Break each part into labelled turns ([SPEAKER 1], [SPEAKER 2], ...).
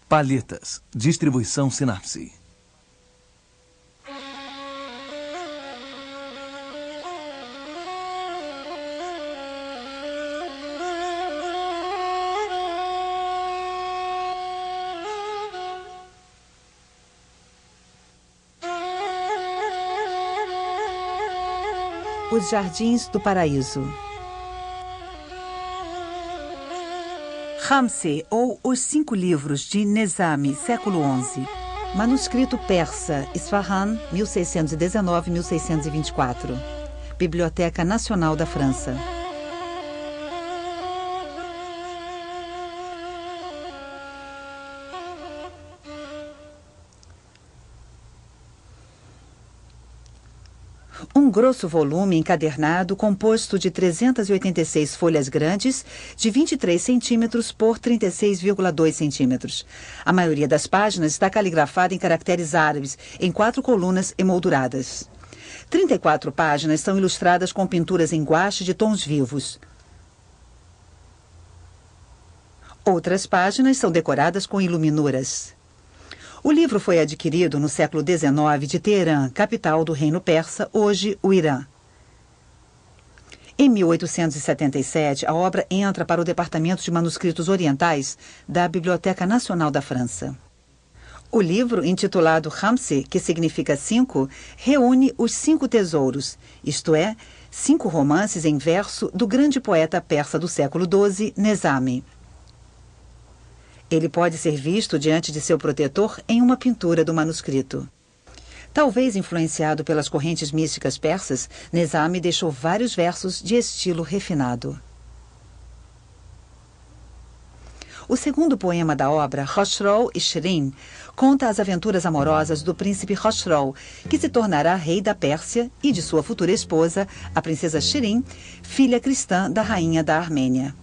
[SPEAKER 1] Palhetas. Distribuição Sinapse.
[SPEAKER 2] Os Jardins do Paraíso. Ramsey, ou Os 5 Livros de Nizami, século XI. Manuscrito persa, Isfahan, 1619-1624. Biblioteca Nacional da França. Um grosso volume encadernado composto de 386 folhas grandes de 23 centímetros por 36,2 centímetros. A maioria das páginas está caligrafada em caracteres árabes, em 4 colunas emolduradas. 34 páginas são ilustradas com pinturas em guache de tons vivos. Outras páginas são decoradas com iluminuras. O livro foi adquirido no século XIX de Teherã, capital do Reino Persa, hoje o Irã. Em 1877, a obra entra para o Departamento de Manuscritos Orientais da Biblioteca Nacional da França. O livro, intitulado Ramsey, que significa 5, reúne os 5 tesouros, isto é, 5 romances em verso do grande poeta persa do século XII, Nizami. Ele pode ser visto diante de seu protetor em uma pintura do manuscrito. Talvez influenciado pelas correntes místicas persas, Nizami deixou vários versos de estilo refinado. O segundo poema da obra, Khosrow e Shirin, conta as aventuras amorosas do príncipe Khosrow, que se tornará rei da Pérsia, e de sua futura esposa, a princesa Shirin, filha cristã da rainha da Armênia.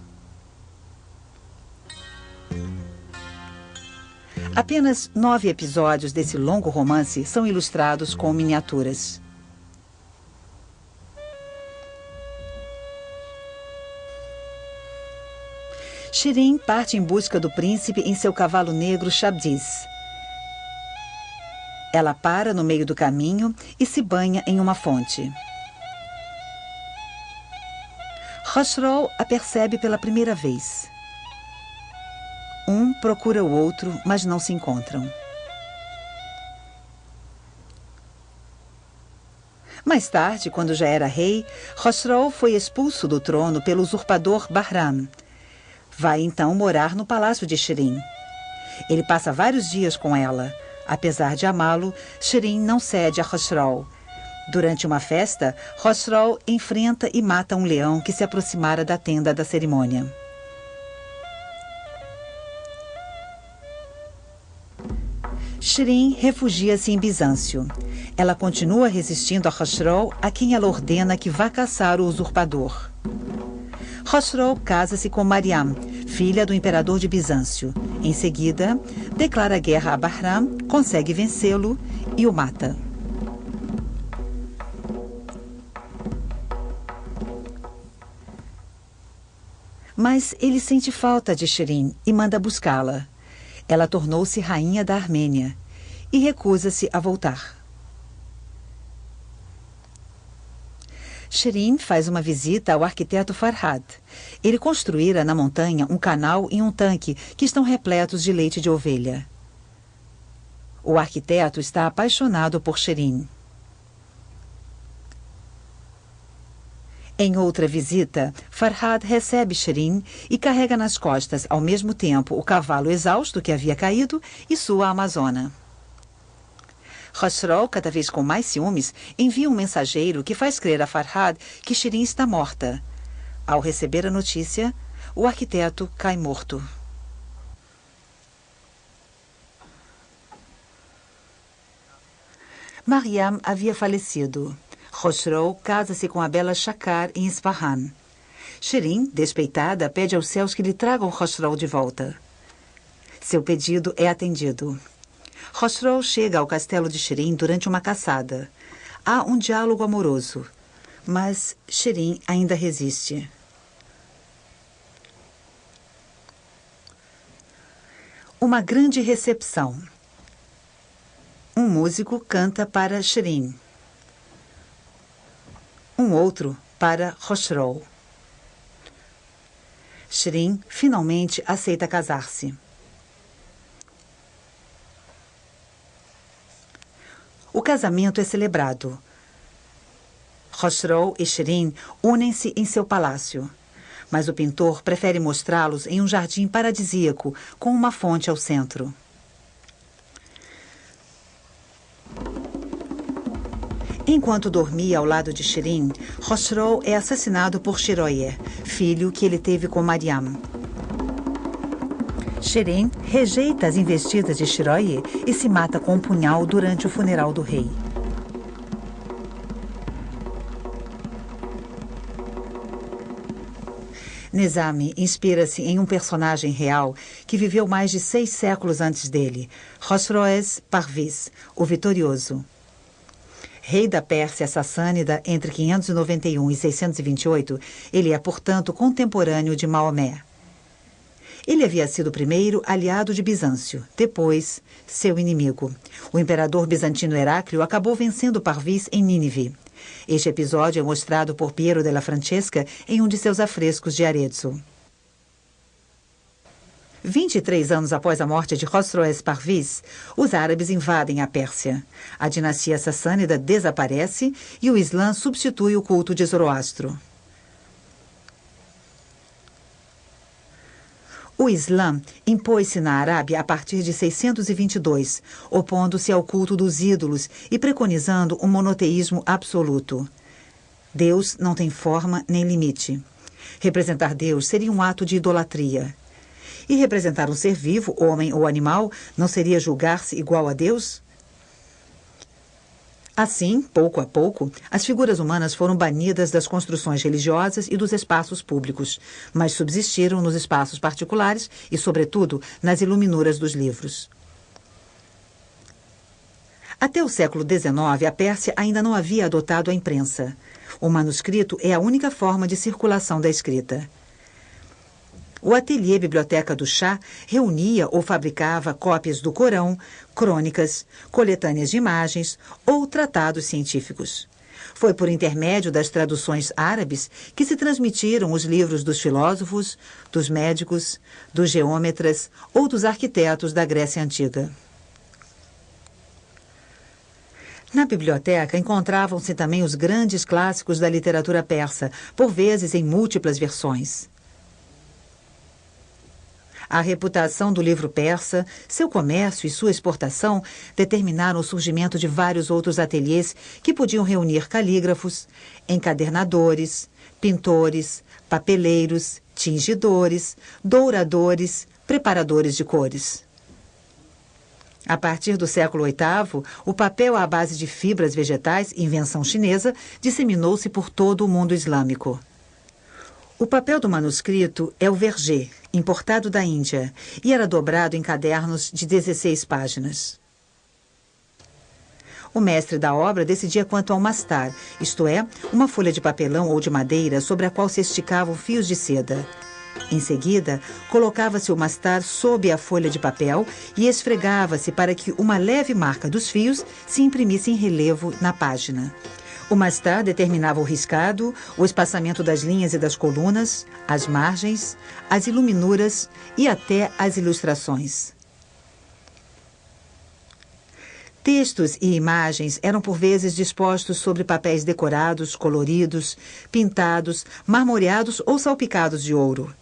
[SPEAKER 2] Apenas 9 episódios desse longo romance são ilustrados com miniaturas. Shirin parte em busca do príncipe em seu cavalo negro Shabdiz. Ela para no meio do caminho e se banha em uma fonte. Khosrow a percebe pela primeira vez. Um procura o outro, mas não se encontram. Mais tarde, quando já era rei, Khosrow foi expulso do trono pelo usurpador Bahram. Vai então morar no palácio de Shirin. Ele passa vários dias com ela. Apesar de amá-lo, Shirin não cede a Khosrow. Durante uma festa, Khosrow enfrenta e mata um leão que se aproximara da tenda da cerimônia. Shirin refugia-se em Bizâncio. Ela continua resistindo a Khosrow, a quem ela ordena que vá caçar o usurpador. Khosrow casa-se com Mariam, filha do imperador de Bizâncio. Em seguida, declara guerra a Bahram, consegue vencê-lo e o mata. Mas ele sente falta de Shirin e manda buscá-la. Ela tornou-se rainha da Armênia e recusa-se a voltar. Shirin faz uma visita ao arquiteto Farhad. Ele construíra na montanha um canal e um tanque que estão repletos de leite de ovelha. O arquiteto está apaixonado por Shirin. Em outra visita, Farhad recebe Shirin e carrega nas costas, ao mesmo tempo, o cavalo exausto que havia caído e sua amazona. Khosrow, cada vez com mais ciúmes, envia um mensageiro que faz crer a Farhad que Shirin está morta. Ao receber a notícia, o arquiteto cai morto. Mariam havia falecido. Khosrow casa-se com a bela Shakar em Isfahan. Shirin, despeitada, pede aos céus que lhe tragam Khosrow de volta. Seu pedido é atendido. Khosrow chega ao castelo de Shirin durante uma caçada. Há um diálogo amoroso, mas Shirin ainda resiste. Uma grande recepção. Um músico canta para Shirin. Um outro para Khosrow. Shirin finalmente aceita casar-se. O casamento é celebrado. Khosrow e Shirin unem-se em seu palácio, mas o pintor prefere mostrá-los em um jardim paradisíaco com uma fonte ao centro. Enquanto dormia ao lado de Shirin, Khosrow é assassinado por Shiroye, filho que ele teve com Mariam. Shirin rejeita as investidas de Shiroye e se mata com um punhal durante o funeral do rei. Nizami inspira-se em um personagem real que viveu mais de 6 séculos antes dele, Khosroes Parviz, o Vitorioso. Rei da Pérsia Sassânida entre 591 e 628, ele é, portanto, contemporâneo de Maomé. Ele havia sido primeiro aliado de Bizâncio, depois seu inimigo. O imperador bizantino Heráclio acabou vencendo Parviz em Nínive. Este episódio é mostrado por Piero della Francesca em um de seus afrescos de Arezzo. 23 anos após a morte de Khosroes Parviz, os árabes invadem a Pérsia. A dinastia sassânida desaparece e o Islã substitui o culto de Zoroastro. O Islã impôs-se na Arábia a partir de 622, opondo-se ao culto dos ídolos e preconizando um monoteísmo absoluto. Deus não tem forma nem limite. Representar Deus seria um ato de idolatria. E representar um ser vivo, homem ou animal, não seria julgar-se igual a Deus? Assim, pouco a pouco, as figuras humanas foram banidas das construções religiosas e dos espaços públicos, mas subsistiram nos espaços particulares e, sobretudo, nas iluminuras dos livros. Até o século XIX, a Pérsia ainda não havia adotado a imprensa. O manuscrito é a única forma de circulação da escrita. O ateliê Biblioteca do Chá reunia ou fabricava cópias do Corão, crônicas, coletâneas de imagens ou tratados científicos. Foi por intermédio das traduções árabes que se transmitiram os livros dos filósofos, dos médicos, dos geômetras ou dos arquitetos da Grécia Antiga. Na biblioteca encontravam-se também os grandes clássicos da literatura persa, por vezes em múltiplas versões. A reputação do livro persa, seu comércio e sua exportação determinaram o surgimento de vários outros ateliês que podiam reunir calígrafos, encadernadores, pintores, papeleiros, tingidores, douradores, preparadores de cores. A partir do século VIII, o papel à base de fibras vegetais, invenção chinesa, disseminou-se por todo o mundo islâmico. O papel do manuscrito é o vergê, importado da Índia, e era dobrado em cadernos de 16 páginas. O mestre da obra decidia quanto ao mastar, isto é, uma folha de papelão ou de madeira sobre a qual se esticavam fios de seda. Em seguida, colocava-se o mastar sob a folha de papel e esfregava-se para que uma leve marca dos fios se imprimisse em relevo na página. O mastar determinava o riscado, o espaçamento das linhas e das colunas, as margens, as iluminuras e até as ilustrações. Textos e imagens eram por vezes dispostos sobre papéis decorados, coloridos, pintados, marmoreados ou salpicados de ouro.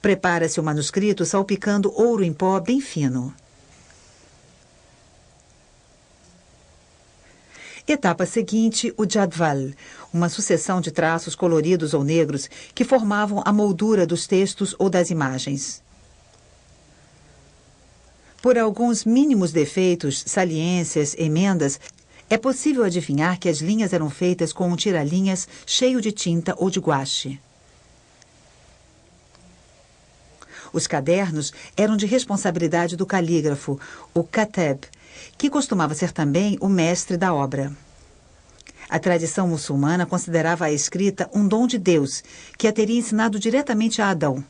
[SPEAKER 2] Prepara-se o manuscrito salpicando ouro em pó bem fino. Etapa seguinte, o jadwal, uma sucessão de traços coloridos ou negros que formavam a moldura dos textos ou das imagens. Por alguns mínimos defeitos, saliências, emendas, é possível adivinhar que as linhas eram feitas com um tira-linhas cheio de tinta ou de guache. Os cadernos eram de responsabilidade do calígrafo, o kateb, que costumava ser também o mestre da obra. A tradição muçulmana considerava a escrita um dom de Deus, que a teria ensinado diretamente a Adão.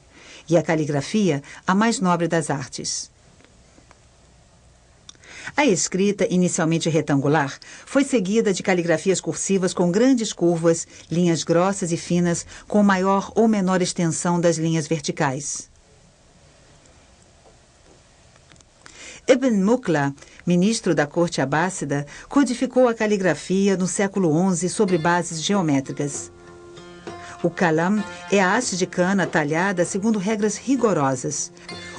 [SPEAKER 2] e a caligrafia a mais nobre das artes. A escrita, inicialmente retangular, foi seguida de caligrafias cursivas com grandes curvas, linhas grossas e finas, com maior ou menor extensão das linhas verticais. Ibn Muqla, ministro da corte abássida, codificou a caligrafia no século XI sobre bases geométricas. O calam é a haste de cana talhada segundo regras rigorosas.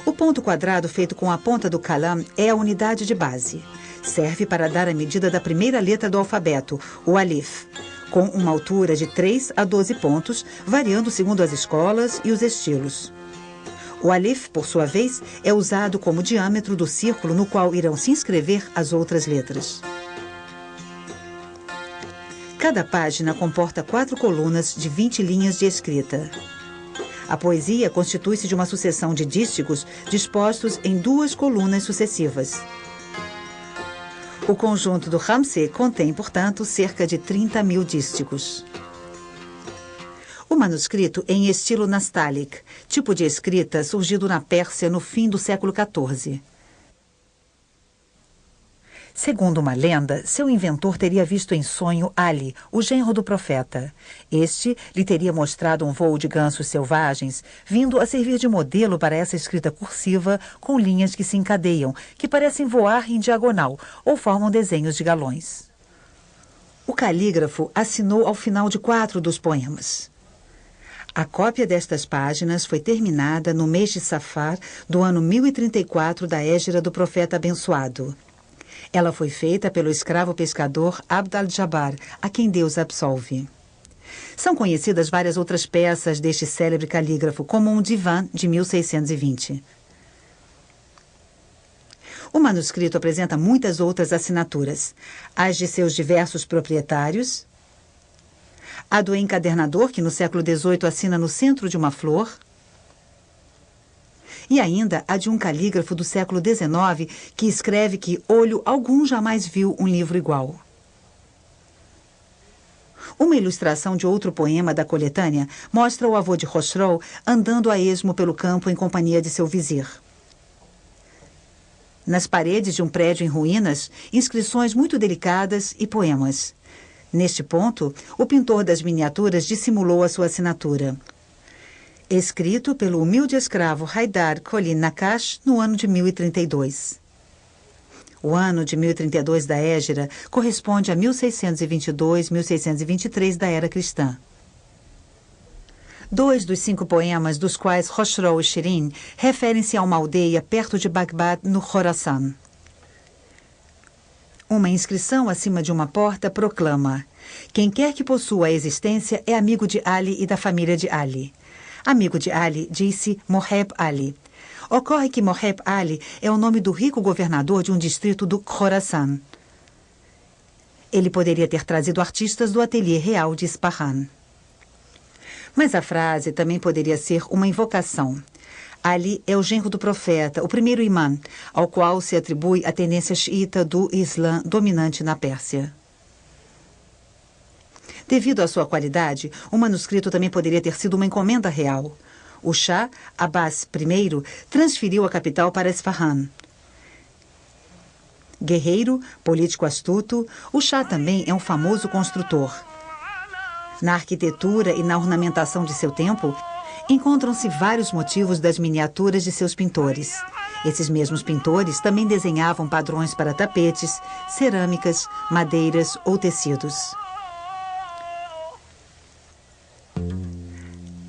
[SPEAKER 2] O ponto quadrado feito com a ponta do calam é a unidade de base. Serve para dar a medida da primeira letra do alfabeto, o alif, com uma altura de 3 a 12 pontos, variando segundo as escolas e os estilos. O alif, por sua vez, é usado como diâmetro do círculo no qual irão se inscrever as outras letras. Cada página comporta 4 colunas de 20 linhas de escrita. A poesia constitui-se de uma sucessão de dísticos dispostos em 2 colunas sucessivas. O conjunto do Khamseh contém, portanto, cerca de 30.000 dísticos. O manuscrito é em estilo nastálic, tipo de escrita surgido na Pérsia no fim do século XIV. Segundo uma lenda, seu inventor teria visto em sonho Ali, o genro do profeta. Este lhe teria mostrado um voo de gansos selvagens, vindo a servir de modelo para essa escrita cursiva com linhas que se encadeiam, que parecem voar em diagonal ou formam desenhos de galões. O calígrafo assinou ao final de 4 dos poemas. A cópia destas páginas foi terminada no mês de Safar do ano 1034 da Hégira do profeta abençoado. Ela foi feita pelo escravo pescador Abd al-Jabbar, a quem Deus absolve. São conhecidas várias outras peças deste célebre calígrafo, como um divã de 1620. O manuscrito apresenta muitas outras assinaturas, as de seus diversos proprietários, a do encadernador, que no século XVIII assina no centro de uma flor, e ainda a de um calígrafo do século XIX que escreve que olho algum jamais viu um livro igual. Uma ilustração de outro poema da coletânea mostra o avô de Khosrow andando a esmo pelo campo em companhia de seu vizir. Nas paredes de um prédio em ruínas, inscrições muito delicadas e poemas. Neste ponto, o pintor das miniaturas dissimulou a sua assinatura. Escrito pelo humilde escravo Haidar Colin Nakash no ano de 1032. O ano de 1032 da Hégira corresponde a 1622-1623 da Era Cristã. 2 dos 5 poemas, dos quais Khosrow e Shirin, referem-se a uma aldeia perto de Bagdad, no Khorasan. Uma inscrição acima de uma porta proclama: quem quer que possua a existência é amigo de Ali e da família de Ali. Amigo de Ali disse Moheb Ali. Ocorre que Moheb Ali é o nome do rico governador de um distrito do Khorasan. Ele poderia ter trazido artistas do ateliê real de Ispahan. Mas a frase também poderia ser uma invocação. Ali é o genro do profeta, o primeiro imã, ao qual se atribui a tendência xiita do Islã dominante na Pérsia. Devido à sua qualidade, o manuscrito também poderia ter sido uma encomenda real. O Shah, Abbas I, transferiu a capital para Isfahan. Guerreiro, político astuto, o Shah também é um famoso construtor. Na arquitetura e na ornamentação de seu tempo, encontram-se vários motivos das miniaturas de seus pintores. Esses mesmos pintores também desenhavam padrões para tapetes, cerâmicas, madeiras ou tecidos.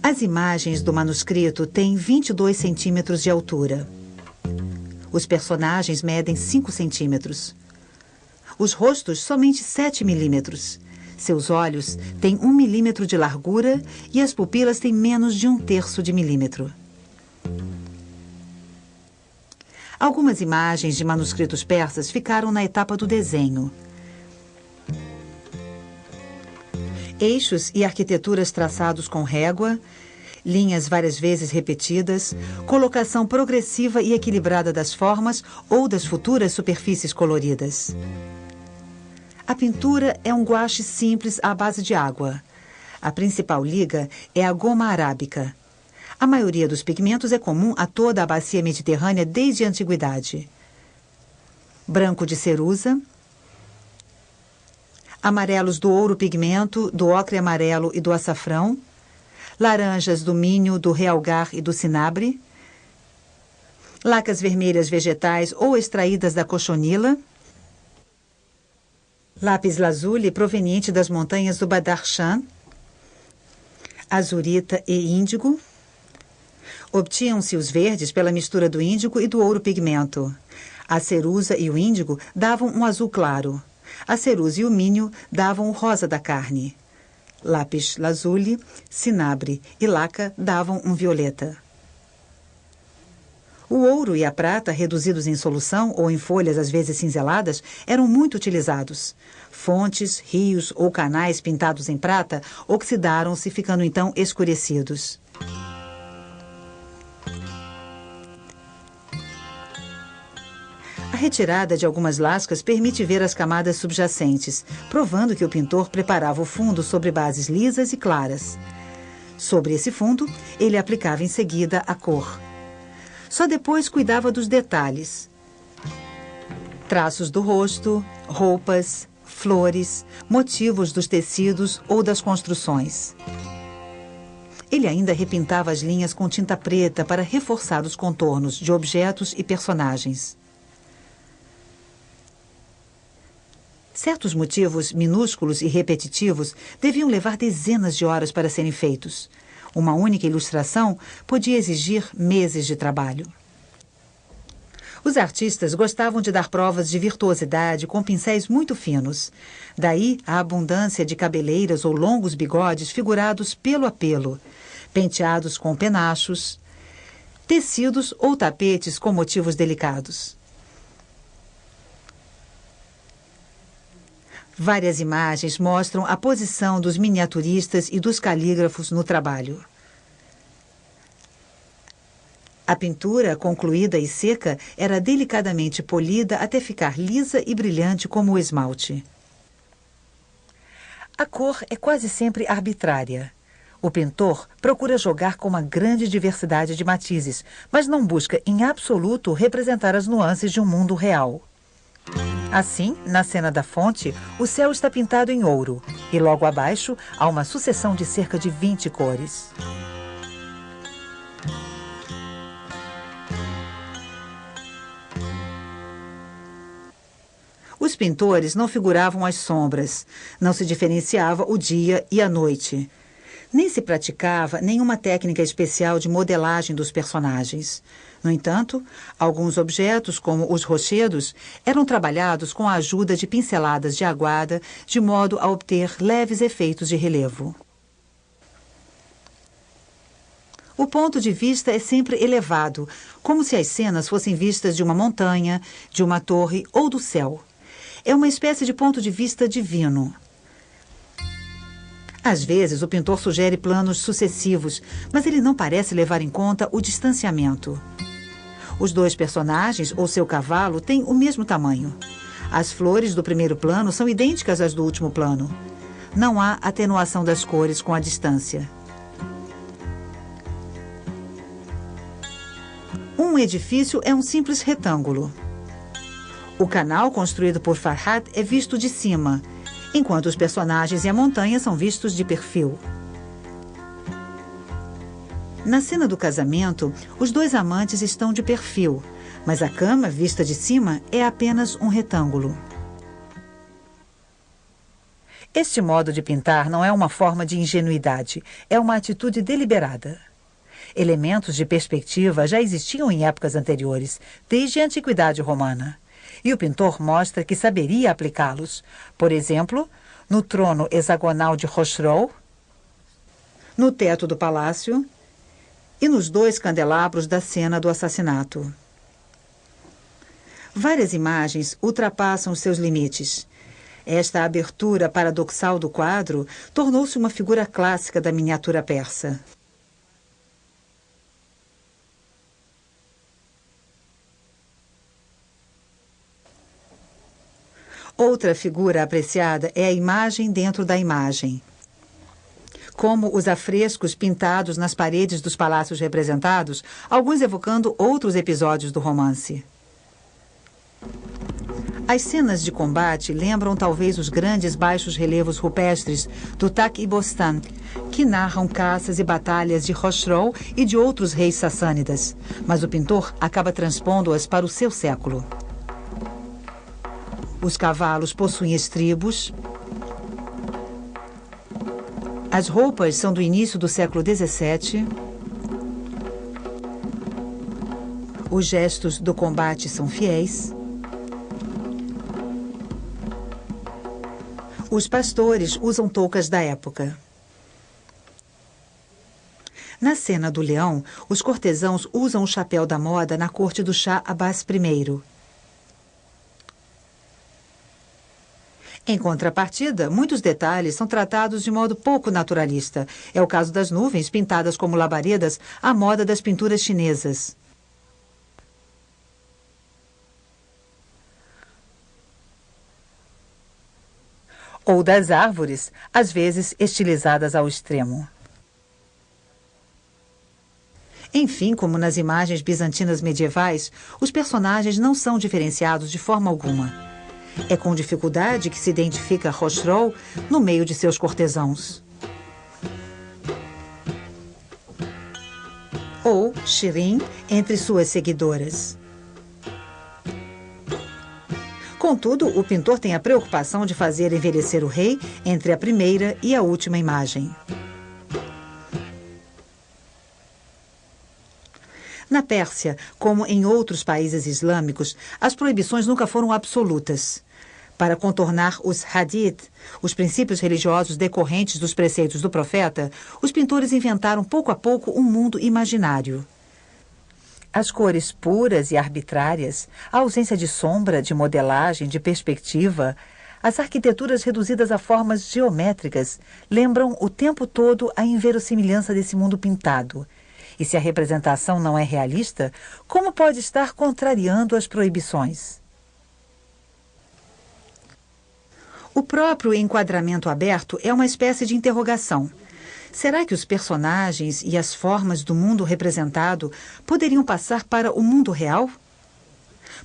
[SPEAKER 2] As imagens do manuscrito têm 22 centímetros de altura. Os personagens medem 5 centímetros. Os rostos, somente 7 milímetros. Seus olhos têm 1 milímetro de largura e as pupilas têm menos de 1/3 de milímetro. Algumas imagens de manuscritos persas ficaram na etapa do desenho. Eixos e arquiteturas traçados com régua, linhas várias vezes repetidas, colocação progressiva e equilibrada das formas ou das futuras superfícies coloridas. A pintura é um guache simples à base de água. A principal liga é a goma arábica. A maioria dos pigmentos é comum a toda a bacia mediterrânea desde a antiguidade. Branco de cerusa, amarelos do ouro pigmento, do ocre amarelo e do açafrão, laranjas do minho, do realgar e do cinabre, lacas vermelhas vegetais ou extraídas da cochonila, lápis lazuli proveniente das montanhas do Badakhshan, azurita e índigo. Obtinham-se os verdes pela mistura do índigo e do ouro pigmento. A cerusa e o índigo davam um azul claro. A cerusa e o minho davam o rosa da carne. Lápis lazuli, cinabre e laca davam um violeta. O ouro e a prata, reduzidos em solução ou em folhas às vezes cinzeladas, eram muito utilizados. Fontes, rios ou canais pintados em prata oxidaram-se, ficando então escurecidos. A retirada de algumas lascas permite ver as camadas subjacentes, provando que o pintor preparava o fundo sobre bases lisas e claras. Sobre esse fundo, ele aplicava em seguida a cor. Só depois cuidava dos detalhes. Traços do rosto, roupas, flores, motivos dos tecidos ou das construções. Ele ainda repintava as linhas com tinta preta para reforçar os contornos de objetos e personagens. Certos motivos minúsculos e repetitivos deviam levar dezenas de horas para serem feitos. Uma única ilustração podia exigir meses de trabalho. Os artistas gostavam de dar provas de virtuosidade com pincéis muito finos. Daí a abundância de cabeleiras ou longos bigodes figurados pelo a pelo, penteados com penachos, tecidos ou tapetes com motivos delicados. Várias imagens mostram a posição dos miniaturistas e dos calígrafos no trabalho. A pintura, concluída e seca, era delicadamente polida até ficar lisa e brilhante como o esmalte. A cor é quase sempre arbitrária. O pintor procura jogar com uma grande diversidade de matizes, mas não busca, em absoluto, representar as nuances de um mundo real. Assim, na cena da fonte, o céu está pintado em ouro e logo abaixo há uma sucessão de cerca de 20 cores. Os pintores não figuravam as sombras, não se diferenciava o dia e a noite. Nem se praticava nenhuma técnica especial de modelagem dos personagens. No entanto, alguns objetos, como os rochedos, eram trabalhados com a ajuda de pinceladas de aguada, de modo a obter leves efeitos de relevo. O ponto de vista é sempre elevado, como se as cenas fossem vistas de uma montanha, de uma torre ou do céu. É uma espécie de ponto de vista divino. Às vezes, o pintor sugere planos sucessivos, mas ele não parece levar em conta o distanciamento. Os dois personagens ou seu cavalo têm o mesmo tamanho. As flores do primeiro plano são idênticas às do último plano. Não há atenuação das cores com a distância. Um edifício é um simples retângulo. O canal construído por Farhad é visto de cima, enquanto os personagens e a montanha são vistos de perfil. Na cena do casamento, os dois amantes estão de perfil, mas a cama, vista de cima, é apenas um retângulo. Este modo de pintar não é uma forma de ingenuidade, é uma atitude deliberada. Elementos de perspectiva já existiam em épocas anteriores, desde a Antiguidade Romana. E o pintor mostra que saberia aplicá-los. Por exemplo, no trono hexagonal de Khosrow, no teto do palácio e nos dois candelabros da cena do assassinato. Várias imagens ultrapassam seus limites. Esta abertura paradoxal do quadro tornou-se uma figura clássica da miniatura persa. Outra figura apreciada é a imagem dentro da imagem. como os afrescos pintados nas paredes dos palácios representados, alguns evocando outros episódios do romance. As cenas de combate lembram talvez os grandes baixos relevos rupestres do Tak e Bostan, que narram caças e batalhas de Khosrow e de outros reis sassânidas, mas o pintor acaba transpondo-as para o seu século. Os cavalos possuem estribos. As roupas são do início do século XVII. Os gestos do combate são fiéis. Os pastores usam toucas da época. Na cena do leão, os cortesãos usam o chapéu da moda na corte do Shah Abbas I. Em contrapartida, muitos detalhes são tratados de modo pouco naturalista. É o caso das nuvens, pintadas como labaredas à moda das pinturas chinesas. Ou das árvores, às vezes estilizadas ao extremo. Enfim, como nas imagens bizantinas medievais, os personagens não são diferenciados de forma alguma. É com dificuldade que se identifica Khosrow no meio de seus cortesãos. Ou Shirin entre suas seguidoras. Contudo, o pintor tem a preocupação de fazer envelhecer o rei entre a primeira e a última imagem. Na Pérsia, como em outros países islâmicos, as proibições nunca foram absolutas. Para contornar os hadith, os princípios religiosos decorrentes dos preceitos do profeta, os pintores inventaram pouco a pouco um mundo imaginário. As cores puras e arbitrárias, a ausência de sombra, de modelagem, de perspectiva, as arquiteturas reduzidas a formas geométricas lembram o tempo todo a inverossimilhança desse mundo pintado. E se a representação não é realista, como pode estar contrariando as proibições? O próprio enquadramento aberto é uma espécie de interrogação. Será que os personagens e as formas do mundo representado poderiam passar para o mundo real?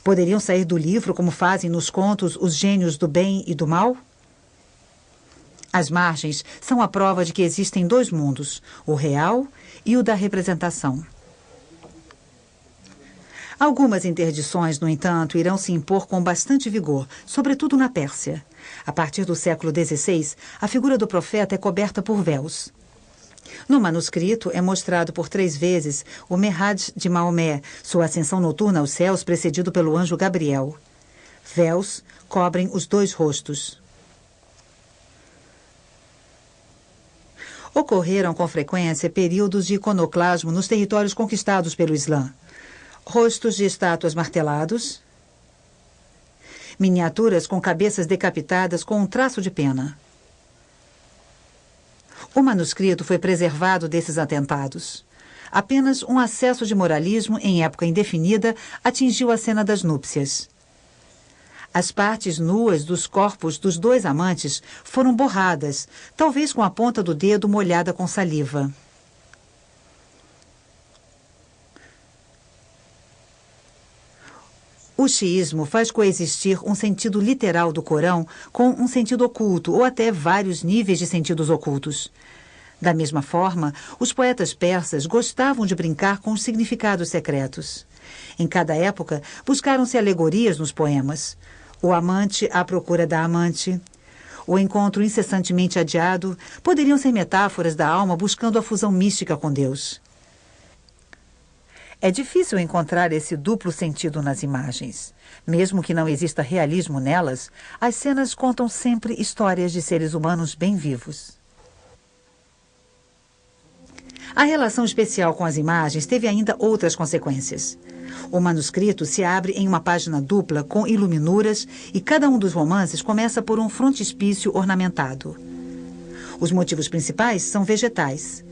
[SPEAKER 2] Poderiam sair do livro como fazem nos contos os gênios do bem e do mal? As margens são a prova de que existem dois mundos, o real e o da representação. Algumas interdições, no entanto, irão se impor com bastante vigor, sobretudo na Pérsia. A partir do século XVI, a figura do profeta é coberta por véus. No manuscrito é mostrado por 3 vezes o Mehraj de Maomé, sua ascensão noturna aos céus precedido pelo anjo Gabriel. Véus cobrem os 2 rostos. Ocorreram com frequência períodos de iconoclasmo nos territórios conquistados pelo Islã. Rostos de estátuas martelados, miniaturas com cabeças decapitadas com um traço de pena. O manuscrito foi preservado desses atentados. Apenas um acesso de moralismo em época indefinida atingiu a cena das núpcias. As partes nuas dos corpos dos 2 amantes foram borradas, talvez com a ponta do dedo molhada com saliva. O xiismo faz coexistir um sentido literal do Corão com um sentido oculto, ou até vários níveis de sentidos ocultos. Da mesma forma, os poetas persas gostavam de brincar com os significados secretos. Em cada época, buscaram-se alegorias nos poemas. O amante à procura da amante, o encontro incessantemente adiado, poderiam ser metáforas da alma buscando a fusão mística com Deus. É difícil encontrar esse duplo sentido nas imagens. Mesmo que não exista realismo nelas, as cenas contam sempre histórias de seres humanos bem vivos. A relação especial com as imagens teve ainda outras consequências. O manuscrito se abre em uma página dupla com iluminuras e cada um dos romances começa por um frontispício ornamentado. Os motivos principais são vegetais.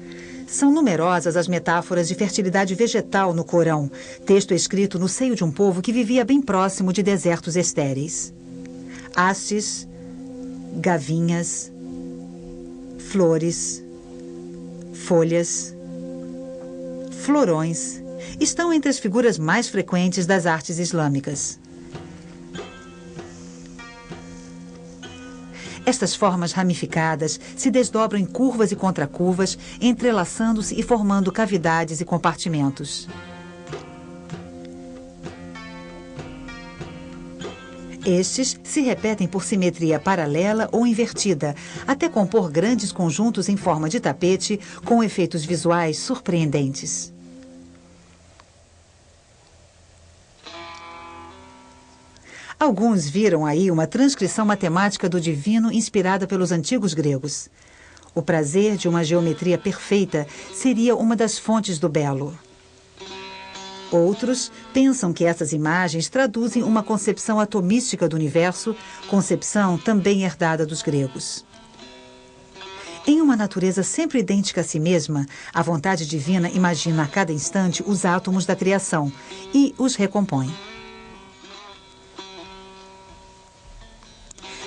[SPEAKER 2] São numerosas as metáforas de fertilidade vegetal no Corão, texto escrito no seio de um povo que vivia bem próximo de desertos estéreis. Hastes, gavinhas, flores, folhas, florões estão entre as figuras mais frequentes das artes islâmicas. Estas formas ramificadas se desdobram em curvas e contracurvas, entrelaçando-se e formando cavidades e compartimentos. Estes se repetem por simetria paralela ou invertida, até compor grandes conjuntos em forma de tapete, com efeitos visuais surpreendentes. Alguns viram aí uma transcrição matemática do divino inspirada pelos antigos gregos. O prazer de uma geometria perfeita seria uma das fontes do belo. Outros pensam que essas imagens traduzem uma concepção atomística do universo, concepção também herdada dos gregos. Em uma natureza sempre idêntica a si mesma, a vontade divina imagina a cada instante os átomos da criação e os recompõe.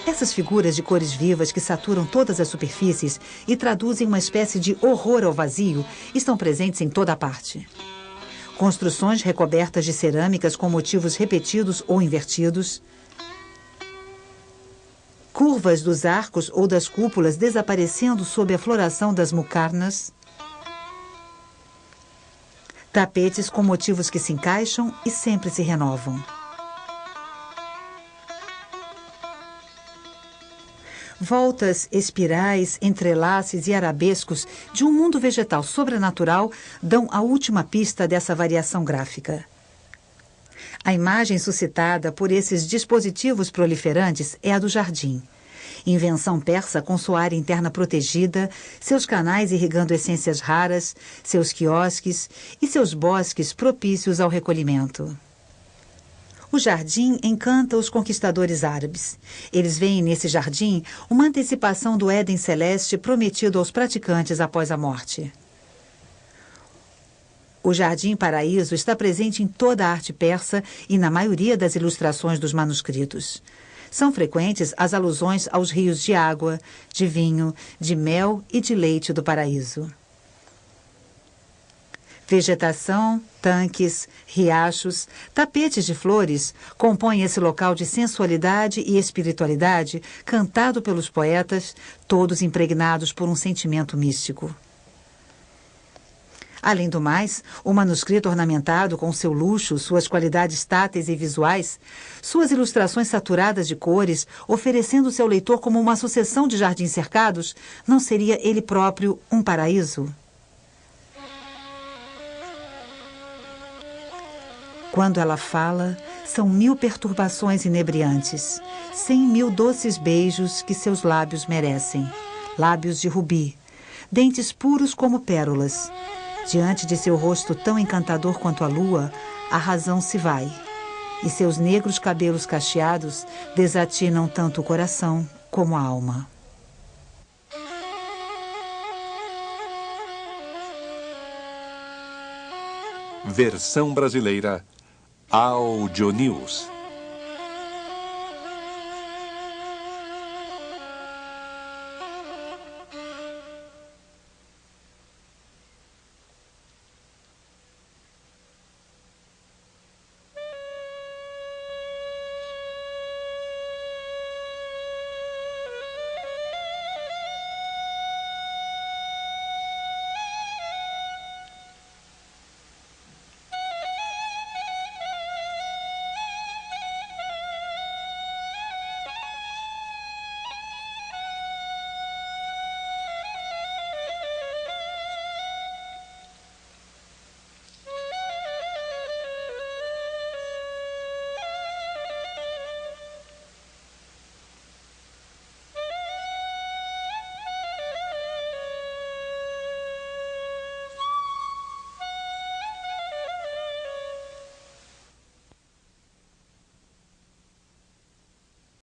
[SPEAKER 2] Essas figuras de cores vivas que saturam todas as superfícies e traduzem uma espécie de horror ao vazio estão presentes em toda a parte. Construções recobertas de cerâmicas com motivos repetidos ou invertidos, curvas dos arcos ou das cúpulas desaparecendo sob a floração das muqarnas, tapetes com motivos que se encaixam e sempre se renovam. Voltas, espirais, entrelaces e arabescos de um mundo vegetal sobrenatural dão a última pista dessa variação gráfica. A imagem suscitada por esses dispositivos proliferantes é a do jardim. Invenção persa com sua área interna protegida, seus canais irrigando essências raras, seus quiosques e seus bosques propícios ao recolhimento. O jardim encanta os conquistadores árabes. Eles veem nesse jardim uma antecipação do Éden celeste prometido aos praticantes após a morte. O Jardim Paraíso está presente em toda a arte persa e na maioria das ilustrações dos manuscritos. São frequentes as alusões aos rios de água, de vinho, de mel e de leite do paraíso. Vegetação, tanques, riachos, tapetes de flores compõem esse local de sensualidade e espiritualidade cantado pelos poetas, todos impregnados por um sentimento místico. Além do mais, o manuscrito ornamentado com seu luxo, suas qualidades táteis e visuais, suas ilustrações saturadas de cores, oferecendo-se ao leitor como uma sucessão de jardins cercados, não seria ele próprio um paraíso? Quando ela fala, são 1000 perturbações inebriantes, 100.000 doces beijos que seus lábios merecem. Lábios de rubi, dentes puros como pérolas. Diante de seu rosto tão encantador quanto a lua, a razão se vai. E seus negros cabelos cacheados desatinam tanto o coração como a alma.
[SPEAKER 3] Versão brasileira Audio News.